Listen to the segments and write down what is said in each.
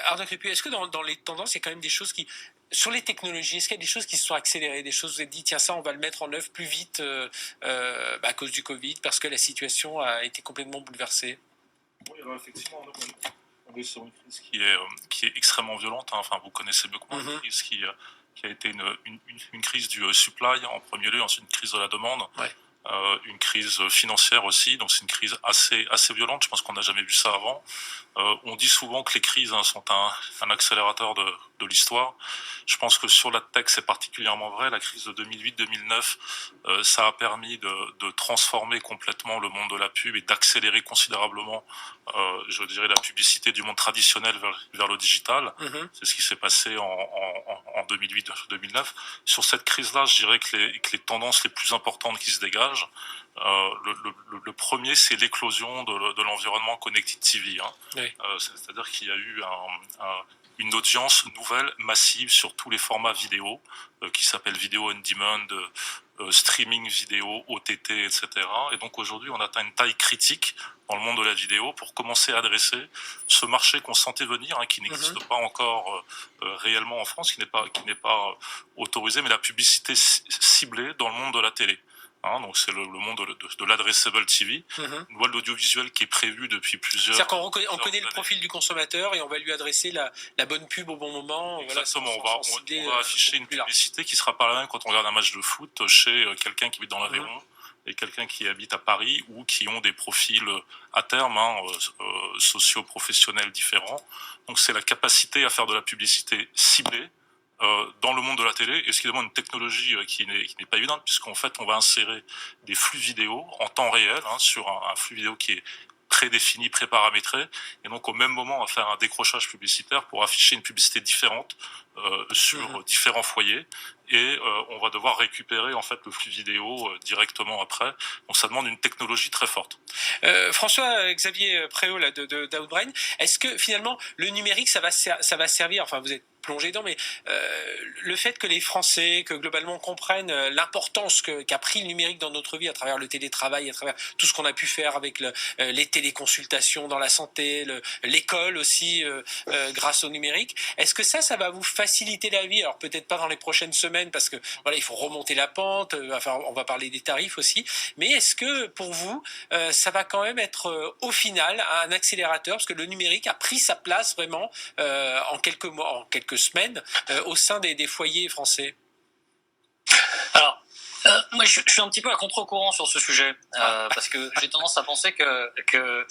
Arnaud Crépu, est-ce que dans les tendances, il y a quand même des choses qui... Sur les technologies, est-ce qu'il y a des choses qui se sont accélérées, des choses où vous avez dit, tiens, ça, on va le mettre en œuvre plus vite à cause du Covid, parce que la situation a été complètement bouleversée? Oui, alors effectivement, on est sur une crise qui est extrêmement violente. Hein. Enfin, vous connaissez mieux que moi une crise qui a été une crise du supply en premier lieu, ensuite une crise de la demande. Ouais. Une crise financière aussi, donc c'est une crise assez violente, je pense qu'on n'a jamais vu ça avant. On dit souvent que les crises sont un accélérateur de l'histoire. Je pense que sur la tech c'est particulièrement vrai, la crise de 2008-2009, ça a permis de transformer complètement le monde de la pub et d'accélérer considérablement, je dirais, la publicité du monde traditionnel vers le digital. C'est ce qui s'est passé en 2008-2009. Sur cette crise-là, je dirais que les tendances les plus importantes qui se dégagent, le premier, c'est l'éclosion de l'environnement Connected TV. Hein. Oui. C'est-à-dire qu'il y a eu une audience nouvelle, massive, sur tous les formats vidéo, qui s'appelle Video on Demand, streaming vidéo, OTT, etc. Et donc aujourd'hui, on atteint une taille critique dans le monde de la vidéo pour commencer à adresser ce marché qu'on sentait venir, hein, qui n'existe pas encore réellement en France, qui n'est pas autorisé, mais la publicité ciblée dans le monde de la télé. Hein, donc c'est le monde de l'addressable TV, une voie de l'audiovisuel qui est prévue depuis plusieurs... C'est-à-dire qu'on connaît le profil du consommateur et on va lui adresser la bonne pub au bon moment. Exactement, voilà, on va afficher une publicité qui sera pas la même quand on regarde un match de foot chez quelqu'un qui habite dans l'Aveyron et quelqu'un qui habite à Paris ou qui ont des profils à terme socio-professionnels différents. Donc c'est la capacité à faire de la publicité ciblée dans le monde de la télé, et ce qui demande une technologie qui n'est pas évidente, puisqu'en fait on va insérer des flux vidéo en temps réel, hein, sur un flux vidéo qui est prédéfini, préparamétré, et donc au même moment on va faire un décrochage publicitaire pour afficher une publicité différente sur différents foyers, et on va devoir récupérer en fait le flux vidéo directement après. Donc ça demande une technologie très forte. François-Xavier Préau là, d'Outbrain, est-ce que finalement le numérique ça va servir, enfin vous êtes plongé dedans, mais le fait que les Français, que globalement comprennent l'importance qu'a pris le numérique dans notre vie à travers le télétravail, à travers tout ce qu'on a pu faire avec les téléconsultations dans la santé, l'école aussi grâce au numérique, est-ce que ça va vous faciliter la vie? Alors peut-être pas dans les prochaines semaines parce que voilà, il faut remonter la pente, enfin on va parler des tarifs aussi, mais est-ce que pour vous ça va quand même être au final un accélérateur parce que le numérique a pris sa place vraiment en quelques mois, en quelques semaines au sein des foyers français? Alors, moi je suis un petit peu à contre-courant sur ce sujet parce que j'ai tendance à penser que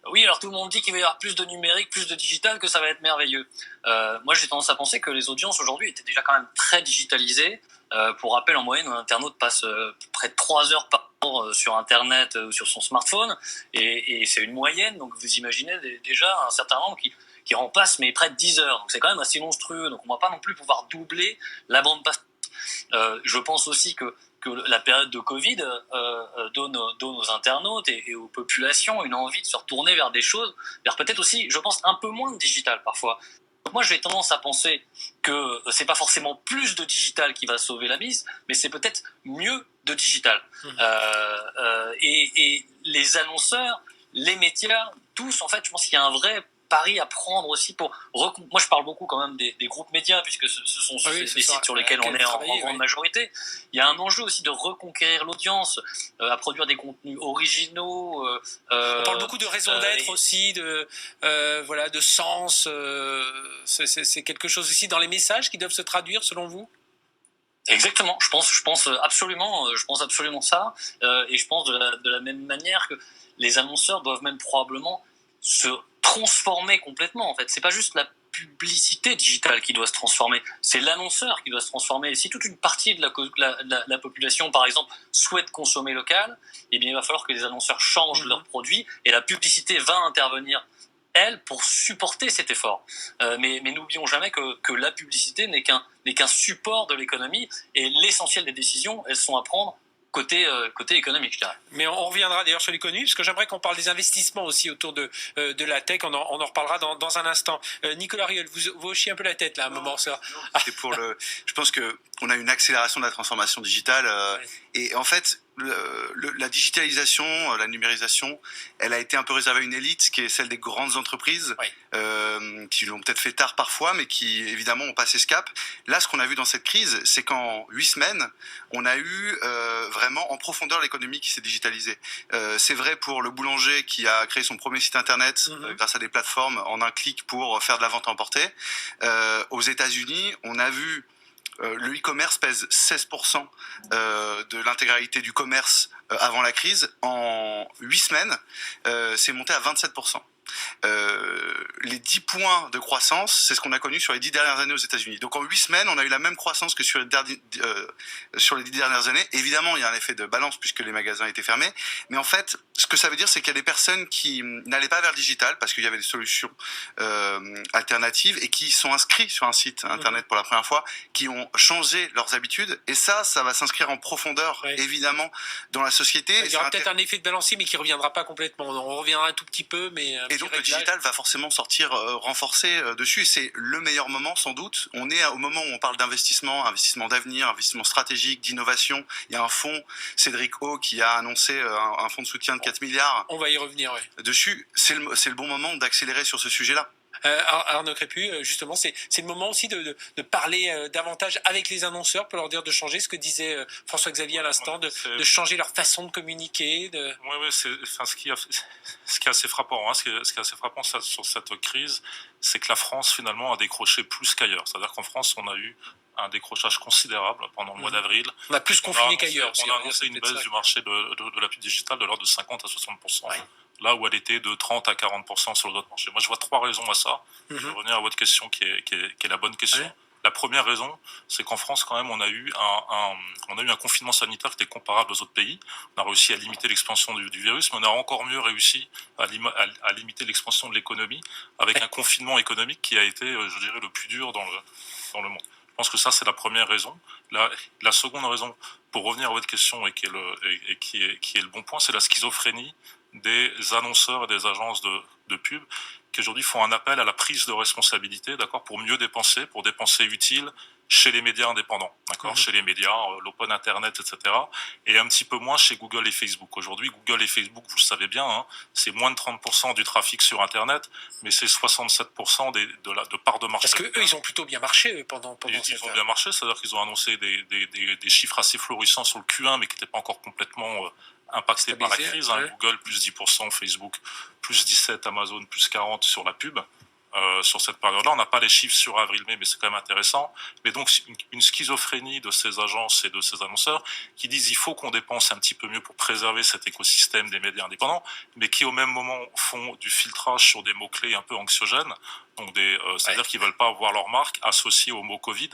oui, alors tout le monde dit qu'il va y avoir plus de numérique, plus de digital, que ça va être merveilleux. Moi j'ai tendance à penser que les audiences aujourd'hui étaient déjà quand même très digitalisées. Pour rappel, en moyenne, un internaute passe près de 3 heures par jour sur Internet ou sur son smartphone, et c'est une moyenne, donc vous imaginez déjà un certain nombre qui en passe mais près de 10 heures. Donc c'est quand même assez monstrueux, donc on ne va pas non plus pouvoir doubler la bande passante. Je pense aussi que la période de Covid donne aux internautes et aux populations une envie de se retourner vers des choses, vers peut-être aussi, je pense, un peu moins de digital parfois. Donc moi, j'ai tendance à penser que c'est pas forcément plus de digital qui va sauver la mise, mais c'est peut-être mieux de digital. Et les annonceurs, les médias, tous, en fait, je pense qu'il y a un vrai pari à prendre aussi pour... Moi, je parle beaucoup quand même des groupes médias, puisque ce sont des sites sur lesquels on est en grande majorité. Il y a un enjeu aussi de reconquérir l'audience, à produire des contenus originaux. On parle beaucoup de raison d'être aussi, voilà, de sens. C'est quelque chose aussi dans les messages qui doivent se traduire, selon vous? Exactement, je pense absolument ça, et je pense de la même manière que les annonceurs doivent même probablement se transformer complètement. En fait, c'est pas juste la publicité digitale qui doit se transformer, c'est l'annonceur qui doit se transformer. Et si toute une partie de la population, par exemple, souhaite consommer local, eh bien, il va falloir que les annonceurs changent leurs produits, et la publicité va intervenir, elle, pour supporter cet effort. Mais n'oublions jamais que la publicité n'est qu'un support de l'économie, et l'essentiel des décisions, elles sont à prendre côté économique, je dirais. Mais on reviendra d'ailleurs sur l'économie, parce que j'aimerais qu'on parle des investissements aussi autour de la tech. On en reparlera dans un instant. Nicolas Rieul, vous hochez un peu la tête là, à un moment. C'est pour je pense que on a une accélération de la transformation digitale. Et en fait, la digitalisation, la numérisation, elle a été un peu réservée à une élite qui est celle des grandes entreprises, qui l'ont peut-être fait tard parfois, mais qui évidemment ont passé ce cap. Là, ce qu'on a vu dans cette crise, c'est qu'en 8 semaines, on a eu vraiment en profondeur l'économie qui s'est digitalisée. C'est vrai pour le boulanger qui a créé son premier site internet grâce à des plateformes en un clic pour faire de la vente à emporter. Aux États-Unis, on a vu le e-commerce pèse 16% de l'intégralité du commerce avant la crise. En 8 semaines, c'est monté à 27%. Les 10 points de croissance, c'est ce qu'on a connu sur les 10 dernières années aux États-Unis. Donc en 8 semaines, on a eu la même croissance que sur les 10 dernières années. Évidemment, il y a un effet de balance puisque les magasins étaient fermés. Mais en fait, ce que ça veut dire, c'est qu'il y a des personnes qui n'allaient pas vers le digital parce qu'il y avait des solutions alternatives et qui sont inscrits sur un site internet pour la première fois, qui ont changé leurs habitudes. Et ça va s'inscrire en profondeur, évidemment, dans la société. Il y aura peut-être un effet de balancier, mais qui ne reviendra pas complètement. On reviendra un tout petit peu, mais... Et donc le digital va forcément sortir renforcé dessus. C'est le meilleur moment sans doute. On est au moment où on parle d'investissement, investissement d'avenir, investissement stratégique, d'innovation. Il y a un fonds, Cédric O, qui a annoncé un fonds de soutien de 4 milliards. On va y revenir, dessus. C'est le bon moment d'accélérer sur ce sujet-là. Arnaud Crépu, justement, c'est le moment aussi de parler davantage avec les annonceurs pour leur dire de changer, ce que disait François-Xavier à l'instant, de changer leur façon de communiquer. Oui, ce qui est assez frappant, ce qui est assez frappant sur cette crise, c'est que la France finalement a décroché plus qu'ailleurs. C'est-à-dire qu'en France, on a eu un décrochage considérable pendant le mois d'avril. On a plus confiné qu'ailleurs. On a annoncé une baisse du marché de la pub digitale de l'ordre de 50 à 60%. Là où elle était de 30 à 40% sur d'autres marchés. Moi, je vois 3 raisons à ça. Je vais revenir à votre question qui est la bonne question. La première raison, c'est qu'en France, quand même, on a eu un confinement sanitaire qui était comparable aux autres pays. On a réussi à limiter l'expansion du virus, mais on a encore mieux réussi à limiter l'expansion de l'économie avec un confinement économique qui a été, je dirais, le plus dur dans le monde. Je pense que ça, c'est la première raison. La seconde raison, pour revenir à votre question et qui est le bon point, c'est la schizophrénie des annonceurs et des agences de pub qui aujourd'hui font un appel à la prise de responsabilité, d'accord, pour mieux dépenser, pour dépenser utile chez les médias indépendants, d'accord, chez les médias, l'open internet, etc. Et un petit peu moins chez Google et Facebook. Aujourd'hui, Google et Facebook, vous le savez bien, c'est moins de 30% du trafic sur Internet, mais c'est 67% de part de marché. Parce que eux, ils ont plutôt bien marché pendant ils ont bien marché, c'est-à-dire qu'ils ont annoncé des chiffres assez florissants sur le Q1, mais qui n'étaient pas encore complètement impacté par la crise. Google plus 10%, Facebook plus 17%, Amazon plus 40% sur la pub. Sur cette période-là, on n'a pas les chiffres sur avril-mai, mais c'est quand même intéressant. Mais donc une schizophrénie de ces agences et de ces annonceurs qui disent il faut qu'on dépense un petit peu mieux pour préserver cet écosystème des médias indépendants, mais qui au même moment font du filtrage sur des mots-clés un peu anxiogènes. Donc c'est-à-dire qu'ils veulent pas voir leur marque associée au mot Covid,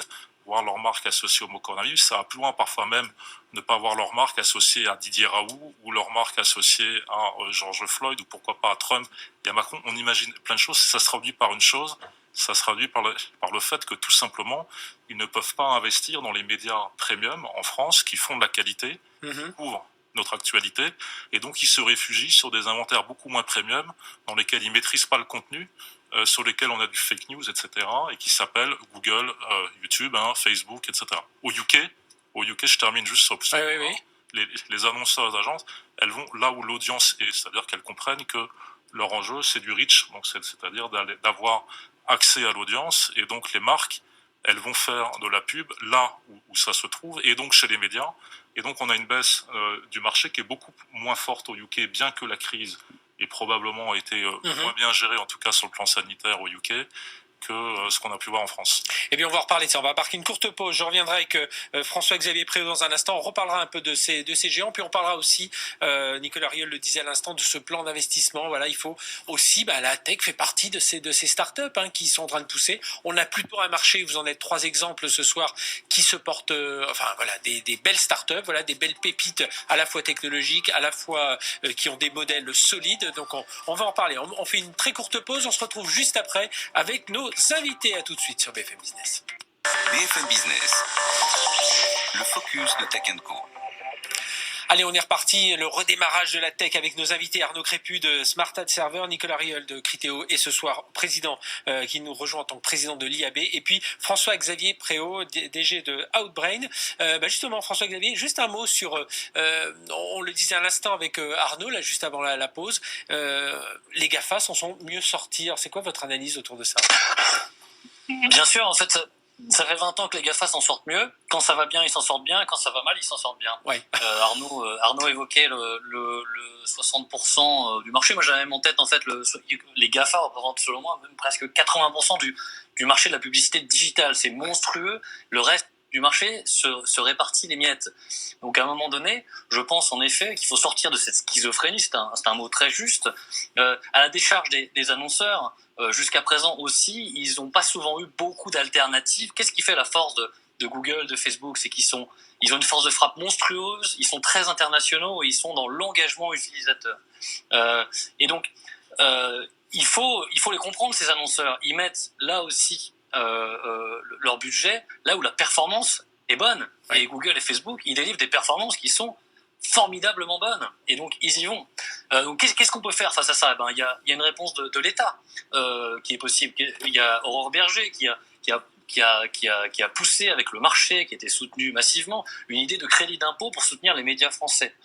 voir leur marque associée au mot coronavirus. Ça va plus loin, parfois même ne pas voir leur marque associée à Didier Raoult ou leur marque associée à George Floyd ou pourquoi pas à Trump et à Macron. On imagine plein de choses. Ça se traduit par une chose, ça se traduit par le fait que tout simplement, ils ne peuvent pas investir dans les médias premium en France qui font de la qualité, couvrent notre actualité, et donc ils se réfugient sur des inventaires beaucoup moins premium dans lesquels ils maîtrisent pas le contenu, sur lesquels on a du fake news, etc., et qui s'appellent Google, YouTube, Facebook, etc. Au UK, je termine juste sur les annonceurs, les agences, elles vont là où l'audience est, c'est-à-dire qu'elles comprennent que leur enjeu, c'est du reach, donc c'est-à-dire d'avoir accès à l'audience, et donc les marques, elles vont faire de la pub là où ça se trouve, et donc chez les médias, et donc on a une baisse du marché qui est beaucoup moins forte au UK, bien que la crise ait probablement été moins bien gérée, en tout cas sur le plan sanitaire au UK, que ce qu'on a pu voir en France. Eh bien, on va reparler de ça. On va marquer une courte pause. Je reviendrai avec François-Xavier Préau dans un instant. On reparlera un peu de ces géants. Puis on parlera aussi, Nicolas Rieul le disait à l'instant, de ce plan d'investissement. Voilà, il faut aussi, la tech fait partie de ces startups qui sont en train de pousser. On a plutôt un marché, vous en êtes 3 exemples ce soir, qui se portent, des belles startups, des belles pépites à la fois technologiques, à la fois qui ont des modèles solides. Donc on va en parler. On fait une très courte pause. On se retrouve juste après avec nos invités. À tout de suite sur BFM Business. BFM Business, le focus de Tech & Co. Allez, on est reparti, le redémarrage de la tech avec nos invités Arnaud Crépu de Smart Ad Server, Nicolas Rieul de Criteo et ce soir président qui nous rejoint en tant que président de l'IAB et puis François-Xavier Préau, DG de Outbrain. Justement, François-Xavier, juste un mot sur, on le disait à l'instant avec Arnaud, là juste avant la pause, les GAFA s'en sont mieux sortis. Alors, c'est quoi votre analyse autour de ça? Bien sûr, en fait, ça fait 20 ans que les GAFA s'en sortent mieux. Quand ça va bien, ils s'en sortent bien. Quand ça va mal, ils s'en sortent bien. Ouais. Arnaud évoquait le 60% du marché. Moi, j'avais même en tête, en fait, les GAFA représentent, selon moi, même presque 80% du marché de la publicité digitale. C'est monstrueux. Le reste du marché se répartit les miettes. Donc, à un moment donné, je pense en effet qu'il faut sortir de cette schizophrénie. C'est un mot très juste. À la décharge des annonceurs, jusqu'à présent aussi, ils n'ont pas souvent eu beaucoup d'alternatives. Qu'est-ce qui fait la force de Google, de Facebook? C'est ils ont une force de frappe monstrueuse, ils sont très internationaux et ils sont dans l'engagement utilisateur. Et donc, il faut les comprendre, ces annonceurs. Ils mettent là aussi leur budget là où la performance est bonne. Ouais. Et Google et Facebook, ils délivrent des performances qui sont formidablement bonnes. Et donc, ils y vont. Donc, qu'est-ce qu'on peut faire face à ça? Il y a une réponse de l'État qui est possible. Il y a Aurore Berger qui a poussé avec le marché, qui était soutenu massivement, une idée de crédit d'impôt pour soutenir les médias français.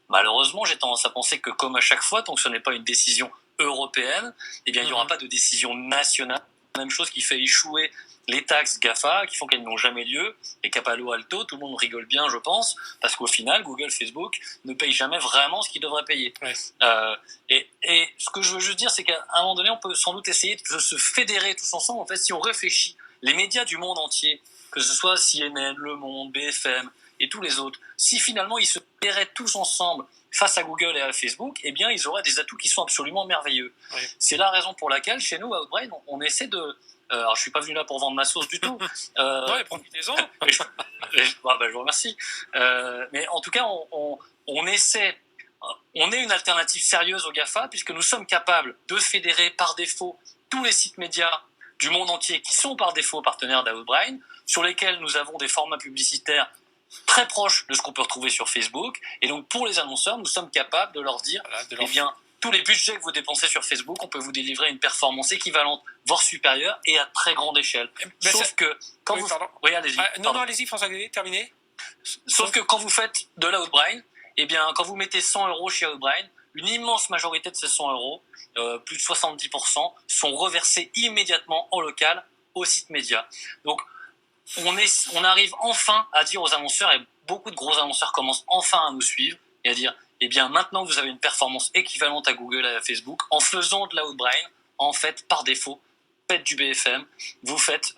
Malheureusement, j'ai tendance à penser que, comme à chaque fois, tant que ce n'est pas une décision européenne, eh bien, il n'y aura pas de décision nationale. Même chose qui fait échouer les taxes GAFA, qui font qu'elles n'ont jamais lieu, et qu'à Palo Alto, tout le monde rigole bien, je pense, parce qu'au final, Google, Facebook ne payent jamais vraiment ce qu'ils devraient payer. Ouais. Et ce que je veux juste dire, c'est qu'à un moment donné, on peut sans doute essayer de se fédérer tous ensemble. En fait, si on réfléchit, les médias du monde entier, que ce soit CNN, Le Monde, BFM et tous les autres, si finalement ils se fédéraient tous ensemble face à Google et à Facebook, eh bien, ils auraient des atouts qui sont absolument merveilleux. Oui. C'est la raison pour laquelle, chez nous, à Outbrain, on essaie de... alors, je suis pas venu là pour vendre ma sauce du tout. Ouais, profitez-en. Je vous remercie. Mais en tout cas, on essaie... On est une alternative sérieuse aux GAFA, puisque nous sommes capables de fédérer par défaut tous les sites médias du monde entier qui sont par défaut partenaires d'Outbrain, sur lesquels nous avons des formats publicitaires très proches de ce qu'on peut retrouver sur Facebook. Et donc, pour les annonceurs, nous sommes capables de leur dire, eh bien, tous les budgets que vous dépensez sur Facebook, on peut vous délivrer une performance équivalente, voire supérieure, et à très grande échelle. Sauf que, quand vous... Oui, allez-y. Non, allez-y, François-Xavier, terminé. Sauf que quand vous faites de la Outbrain, eh bien, quand vous mettez 100 € chez Outbrain, une immense majorité de ces 100 €, plus de 70%, sont reversés immédiatement en local au site média. Donc, on arrive enfin à dire aux annonceurs, et beaucoup de gros annonceurs commencent enfin à nous suivre, et à dire, eh bien, maintenant que vous avez une performance équivalente à Google et à Facebook, en faisant de la Outbrain, en fait, par défaut, faites du BFM, vous faites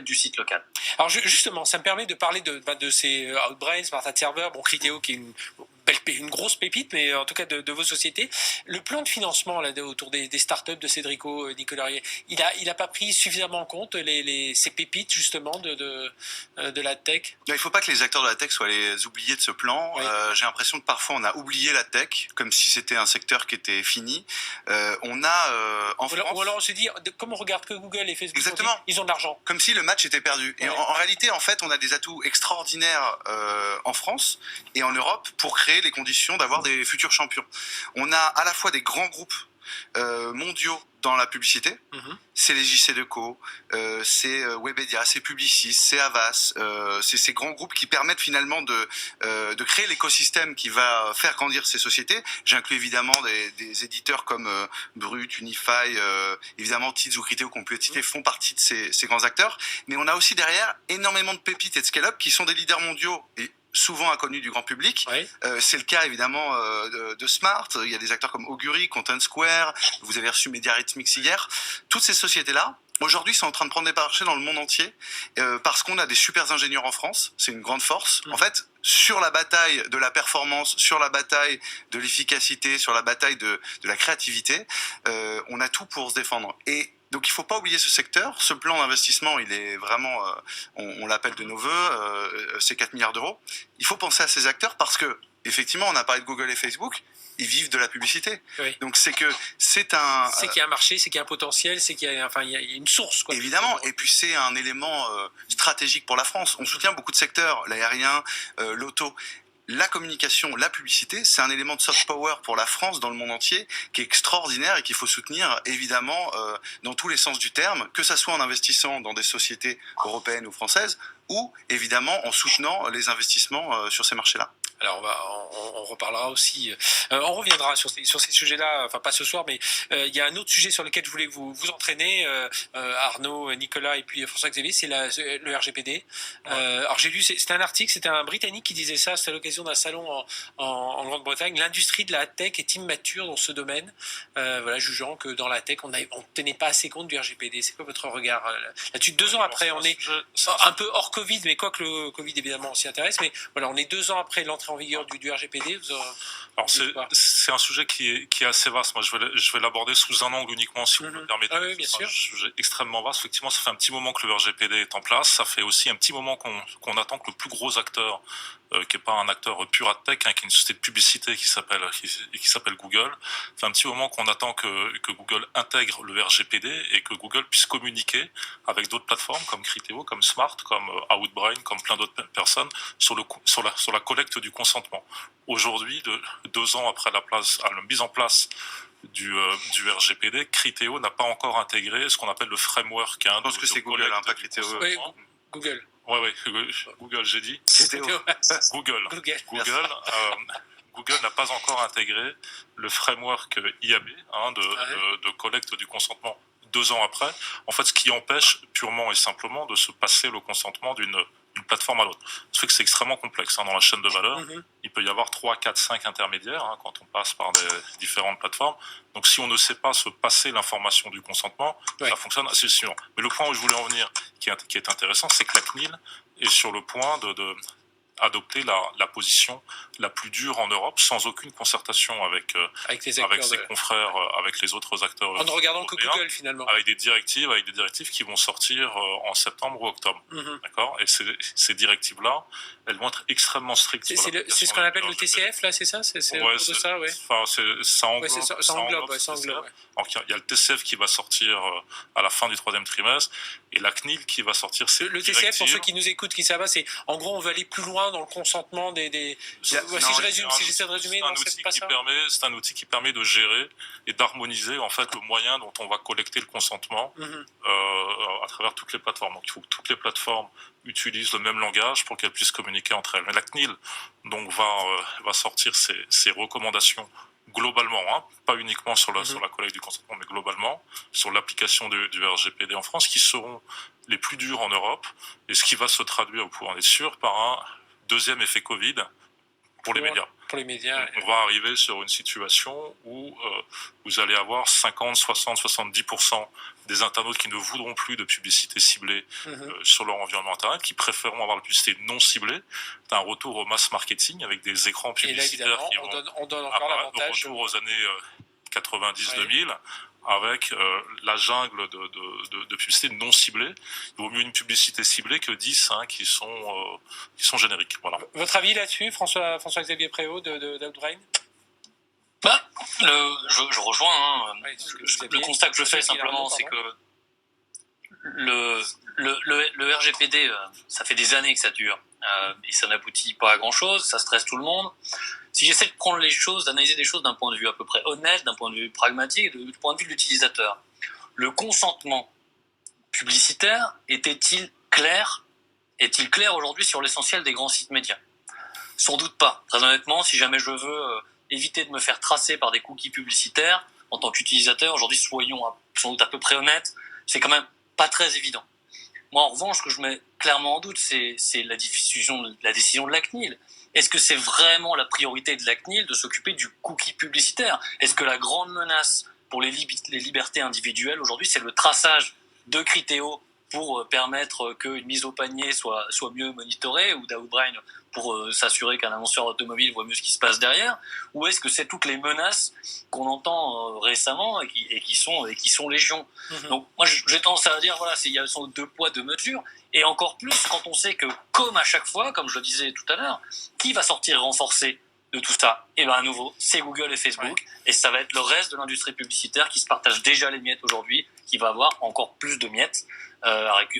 du site local. Alors justement, ça me permet de parler de ces Outbrain, Smart Ad Server, Criteo qui est une grosse pépite, mais en tout cas de vos sociétés. Le plan de financement là, autour des startups de Cédrico Nicolas Rieul, il a pas pris suffisamment en compte ces pépites justement de la tech. Il ne faut pas que les acteurs de la tech soient les oubliés de ce plan. Oui. J'ai l'impression que parfois on a oublié la tech, comme si c'était un secteur qui était fini. On a en France... Ou alors on se dit, comme on regarde que Google et Facebook, exactement. Ils ont de l'argent. Comme si le match était perdu. Et en réalité, en fait, on a des atouts extraordinaires en France et en Europe pour créer les conditions d'avoir des futurs champions. On a à la fois des grands groupes mondiaux dans la publicité, c'est les JC Deco, c'est Webedia, c'est Publicis, c'est Havas, c'est ces grands groupes qui permettent finalement de créer l'écosystème qui va faire grandir ces sociétés. J'inclus évidemment des éditeurs comme Brut, Unify, évidemment Tids ou Criteo qu'on peut citer font partie de ces grands acteurs, mais on a aussi derrière énormément de pépites et de scale-up qui sont des leaders mondiaux et souvent inconnus du grand public. Oui. C'est le cas évidemment de Smart. Il y a des acteurs comme Augury, Content Square. Vous avez reçu Mediarhythmics hier. Toutes ces sociétés-là, aujourd'hui, sont en train de prendre des marchés dans le monde entier parce qu'on a des super ingénieurs en France. C'est une grande force. En fait, sur la bataille de la performance, sur la bataille de l'efficacité, sur la bataille de la créativité, on a tout pour se défendre. Et donc il ne faut pas oublier ce secteur. Ce plan d'investissement, il est vraiment, on l'appelle de nos voeux, c'est 4 milliards d'euros. Il faut penser à ces acteurs parce que, effectivement, on a parlé de Google et Facebook, ils vivent de la publicité. Oui. Donc c'est qu'il y a un marché, c'est qu'il y a un potentiel, c'est qu'il y a, il y a une source. Quoi. Évidemment, et puis c'est un élément stratégique pour la France. On soutient beaucoup de secteurs, l'aérien, l'auto. la communication, la publicité, c'est un élément de soft power pour la France dans le monde entier qui est extraordinaire et qu'il faut soutenir évidemment dans tous les sens du terme, que ça soit en investissant dans des sociétés européennes ou françaises ou évidemment en soutenant les investissements sur ces marchés-là. Alors on reparlera aussi, on reviendra sur ces sujets-là, enfin pas ce soir, mais il y a un autre sujet sur lequel je voulais vous entraîner, Arnaud, Nicolas et puis François-Xavier, c'est le RGPD. Alors j'ai lu, c'était un article, c'était un Britannique qui disait ça, c'était à l'occasion d'un salon en Grande-Bretagne. L'industrie de la tech est immature dans ce domaine, voilà, jugeant que dans la tech on tenait pas assez compte du RGPD. C'est quoi votre regard là-dessus? 2 ans après, on est un peu hors Covid, mais quoi que le Covid évidemment on s'y intéresse, mais voilà, on est 2 ans après l'entrée en vigueur du RGPD. Alors c'est un sujet qui est assez vaste. Moi, je vais l'aborder sous un angle uniquement, si vous me permettez. Ah oui, bien sûr. C'est un sujet extrêmement vaste. Effectivement, ça fait un petit moment que le RGPD est en place. Ça fait aussi un petit moment qu'on attend que le plus gros acteur, qui est pas un acteur pur ad tech, qui est une société de publicité qui s'appelle Google. Ça fait un petit moment qu'on attend que Google intègre le RGPD et que Google puisse communiquer avec d'autres plateformes comme Criteo, comme Smart, comme Outbrain, comme plein d'autres personnes sur la collecte du consentement. Aujourd'hui, 2 ans après la mise en place du RGPD, Criteo n'a pas encore intégré ce qu'on appelle le framework. Je pense que c'est Google, pas Criteo. Oui, Google. Ouais, Google, j'ai dit. Google. Google n'a pas encore intégré le framework IAB de collecte du consentement 2 ans après. En fait, ce qui empêche purement et simplement de se passer le consentement d'une plateforme à l'autre. Ce fait que c'est extrêmement complexe dans la chaîne de valeur. Il peut y avoir 3, 4, 5 intermédiaires quand on passe par des différentes plateformes. Donc si on ne sait pas se passer l'information du consentement, ça fonctionne assez sûr. Mais le point où je voulais en venir, qui est intéressant, c'est que la CNIL est sur le point de adopter la position la plus dure en Europe, sans aucune concertation avec ses confrères, avec les autres acteurs. En ne regardant que Google finalement. Avec des directives qui vont sortir en septembre ou octobre. D'accord. Et ces directives-là, elles vont être extrêmement strictes. C'est ce qu'on appelle le TCF là, c'est ça? C'est de ça, ouais. Ça englobe. Donc il y a le TCF qui va sortir à la fin du 3e trimestre et la CNIL qui va sortir ses directives. Le TCF, pour ceux qui nous écoutent, qui savent pas, c'est en gros on va aller plus loin dans le consentement des... Si j'essaie de résumer, c'est un outil qui permet de gérer et d'harmoniser en fait le moyen dont on va collecter le consentement à travers toutes les plateformes. Donc il faut que toutes les plateformes utilisent le même langage pour qu'elles puissent communiquer entre elles. Mais la CNIL donc va sortir ses recommandations globalement, pas uniquement sur la collecte du consentement, mais globalement sur l'application du RGPD en France, qui seront les plus durs en Europe, et ce qui va se traduire, vous pouvez en être sûr, par un deuxième effet Covid pour les médias. On va arriver sur une situation où vous allez avoir 50, 60, 70% des internautes qui ne voudront plus de publicité ciblée sur leur environnement internet, qui préféreront avoir la publicité non ciblée. C'est un retour au mass marketing avec des écrans publicitaires qui vont on donne encore l'avantage. Retour aux années 90-2000. Avec la jungle de publicité non ciblée. Il vaut mieux une publicité ciblée que 10 qui sont génériques. Voilà. Votre avis là-dessus, François-Xavier Préau d'Outbrain? Je rejoins. Le constat que je fais simplement, c'est que le RGPD, ça fait des années que ça dure et ça n'aboutit pas à grand-chose, ça stresse tout le monde. Si j'essaie de prendre les choses, d'analyser les choses d'un point de vue à peu près honnête, d'un point de vue pragmatique, du point de vue de l'utilisateur, le consentement publicitaire était-il clair aujourd'hui sur l'essentiel des grands sites médias? Sans doute pas. Très honnêtement, si jamais je veux éviter de me faire tracer par des cookies publicitaires, en tant qu'utilisateur, aujourd'hui, soyons sans doute à peu près honnêtes, c'est quand même pas très évident. Moi, en revanche, ce que je mets clairement en doute, c'est la décision de la CNIL. Est-ce que c'est vraiment la priorité de la CNIL de s'occuper du cookie publicitaire? Est-ce que la grande menace pour les libertés individuelles aujourd'hui, c'est le traçage de Criteo pour permettre qu'une mise au panier soit mieux monitorée, ou d'Outbrain pour s'assurer qu'un annonceur automobile voit mieux ce qui se passe derrière? Ou est-ce que c'est toutes les menaces qu'on entend récemment et qui sont légion? Donc moi j'ai tendance à dire il y a sans doute 2 poids 2 mesures, et encore plus quand on sait que, comme à chaque fois, comme je le disais tout à l'heure, qui va sortir renforcé de tout ça? Et à nouveau, c'est Google et Facebook, et ça va être le reste de l'industrie publicitaire qui se partage déjà les miettes aujourd'hui qui va avoir encore plus de miettes,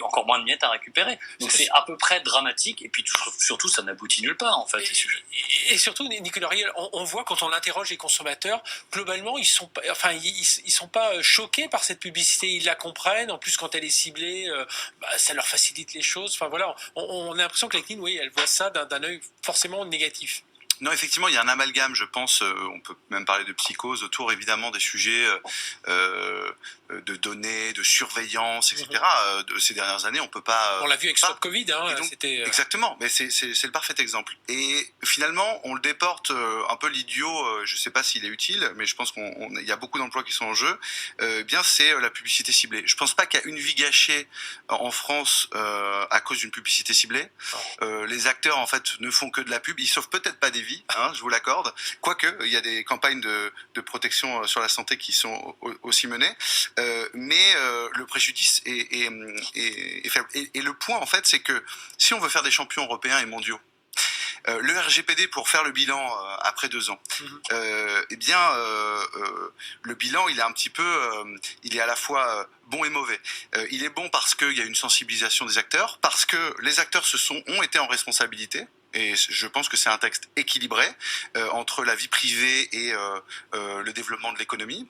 encore moins de miettes à récupérer. Donc c'est à peu près dramatique, et puis surtout ça n'aboutit nulle part en fait, ces sujets. Et surtout, Nicolas Riel, on voit quand on interroge les consommateurs, globalement ils sont pas choqués par cette publicité, ils la comprennent, en plus quand elle est ciblée, ça leur facilite les choses. Enfin voilà, on a l'impression que la CNIL, oui, elle voit ça d'un œil forcément négatif. Non, effectivement, il y a un amalgame, je pense, on peut même parler de psychose autour évidemment des sujets de données, de surveillance, etc. De ces dernières années, on peut pas... on l'a vu avec Stop Covid, hein, c'était... Exactement, mais c'est le parfait exemple. Et finalement, on le déporte un peu l'idiot, je sais pas s'il est utile, mais je pense qu'il y a beaucoup d'emplois qui sont en jeu, bien c'est la publicité ciblée. Je pense pas qu'il y a une vie gâchée en France à cause d'une publicité ciblée. Les acteurs, en fait, ne font que de la pub, ils sauvent peut-être pas des vies, hein, je vous l'accorde, quoique il y a des campagnes de protection sur la santé qui sont aussi menées, mais le préjudice est faible. Et le point, en fait, c'est que si on veut faire des champions européens et mondiaux, le RGPD, pour faire le bilan après 2 ans, eh bien, le bilan, il est un petit peu, il est à la fois bon et mauvais. Il est bon parce qu'il y a une sensibilisation des acteurs, parce que les acteurs ont été en responsabilité. Et je pense que c'est un texte équilibré entre la vie privée et le développement de l'économie.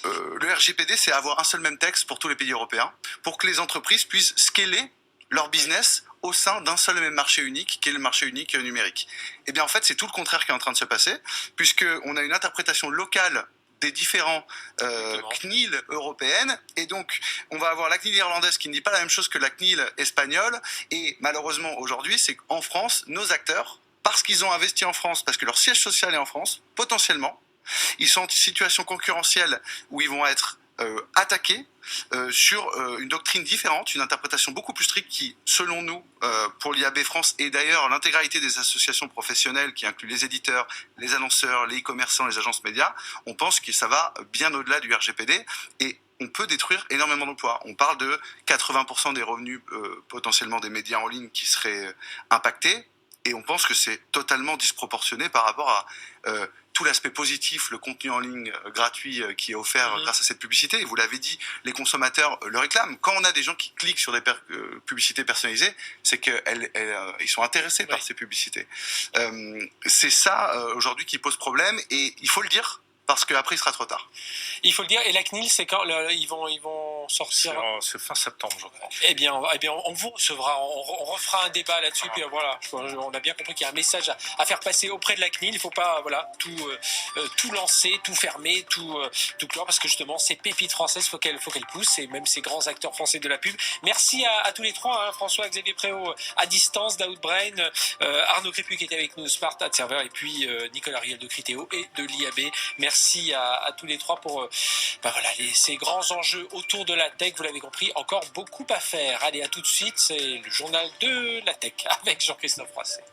Le RGPD, c'est avoir un seul même texte pour tous les pays européens, pour que les entreprises puissent scaler leur business au sein d'un seul et même marché unique, qui est le marché unique numérique. Et bien en fait, c'est tout le contraire qui est en train de se passer, puisqu'on a une interprétation locale des différents CNIL européennes, et donc on va avoir la CNIL irlandaise qui ne dit pas la même chose que la CNIL espagnole, et malheureusement aujourd'hui, c'est qu'en France, nos acteurs, parce qu'ils ont investi en France, parce que leur siège social est en France, potentiellement, ils sont en situation concurrentielle où ils vont être attaqués sur une doctrine différente, une interprétation beaucoup plus stricte qui, selon nous, pour l'IAB France et d'ailleurs l'intégralité des associations professionnelles qui incluent les éditeurs, les annonceurs, les e-commerçants, les agences médias, on pense que ça va bien au-delà du RGPD et on peut détruire énormément d'emplois. On parle de 80% des revenus potentiellement des médias en ligne qui seraient impactés et on pense que c'est totalement disproportionné par rapport à tout l'aspect positif, le contenu en ligne gratuit qui est offert grâce à cette publicité. Et vous l'avez dit, les consommateurs le réclament. Quand on a des gens qui cliquent sur des publicités personnalisées, c'est qu'ils sont intéressés par ces publicités. C'est ça aujourd'hui qui pose problème et il faut le dire parce qu'après il sera trop tard. Il faut le dire. Et la CNIL, c'est quand ils vont sortir. C'est fin septembre, je crois. Eh bien, on vous recevra, on refera un débat là-dessus. Puis voilà, on a bien compris qu'il y a un message à faire passer auprès de la CNIL. Il ne faut pas tout lancer, tout fermer, tout clore, parce que justement, ces pépites françaises, faut qu'elles poussent, et même ces grands acteurs français de la pub. Merci à tous les trois, hein, François-Xavier Préau à distance, D'Outbrain, Arnaud Crépu qui était avec nous, Smart Ad Server, et puis Nicolas Riel de Criteo et de l'IAB. Merci à tous les trois pour ces grands enjeux autour de la tech. Vous l'avez compris, encore beaucoup à faire. Allez, à tout de suite, c'est le journal de la tech avec Jean-Christophe Roisset.